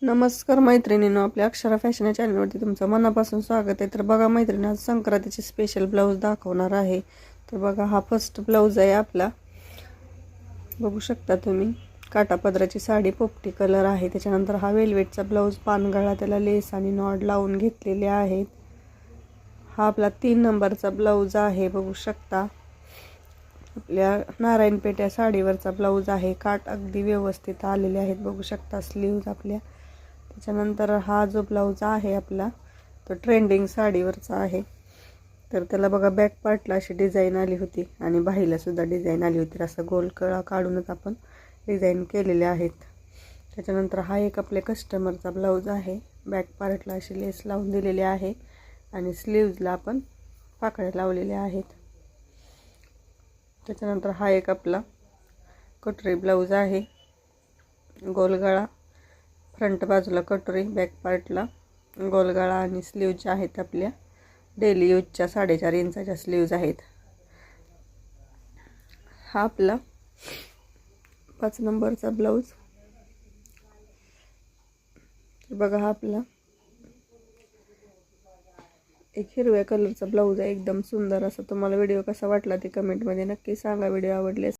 नमस्कार मैत्रिणींनो, आपल्या अक्षरा फॅशन या चॅनलवरती तुमचं मनापासून स्वागत आहे. तर बघा मैत्रिणी, आज संक्रांतीचे स्पेशल ब्लाऊज दाखवणार आहे. तर बघा, हा फर्स्ट ब्लाऊज आहे आपला. बघू शकता तुम्ही, काटापदराची साडी, पोपटी कलर आहे. त्याच्यानंतर हा वेलवेटचा ब्लाऊज, पानगळा, त्याला लेस आणि नॉड लावून घेतलेले आहेत. हा आपला 3 नंबरचा ब्लाऊज आहे. बघू शकता, आपल्या नारायणपेठ या साडीवरचा ब्लाऊज आहे. काट अगदी व्यवस्थित आलेले आहेत. बघू शकता स्लीव्ज आपल्या. त्याच्यानंतर हा जो ब्लाऊज आहे आपला, तो ट्रेंडिंग साडीवरचा आहे. तर त्याला बघा, बॅक पार्टला अशी डिझाईन आली होती आणि बाहीला सुद्धा डिझाईन आली होती. असं गोल कळा काढूनच आपण डिझाईन केलेले आहेत. त्याच्यानंतर हा एक आपल्या कस्टमरचा ब्लाऊज आहे. बॅक पार्टला अशी लेस लावून दिलेली आहे आणि स्लीव्जला आपण पाकळ्या लावलेल्या आहेत. त्याच्यानंतर हा एक आपला कटोरी ब्लाऊज आहे. गोलगळा, फ्रंट बाजूला कटोरी, बॅक पार्टला गोलगळा आणि स्लीव्ज आहेत आपल्या डेली यूजच्या 4.5 इंचाच्या स्लीव्ज आहेत. हा आपला 5 नंबरचा ब्लाऊज. बघा, हा आपला एक हिरव्या कलरचा ब्लाऊज आहे. एकदम सुंदर असा. तुम्हाला व्हिडिओ कसा वाटला ते कमेंटमध्ये नक्की सांगा. व्हिडिओ आवडल्यास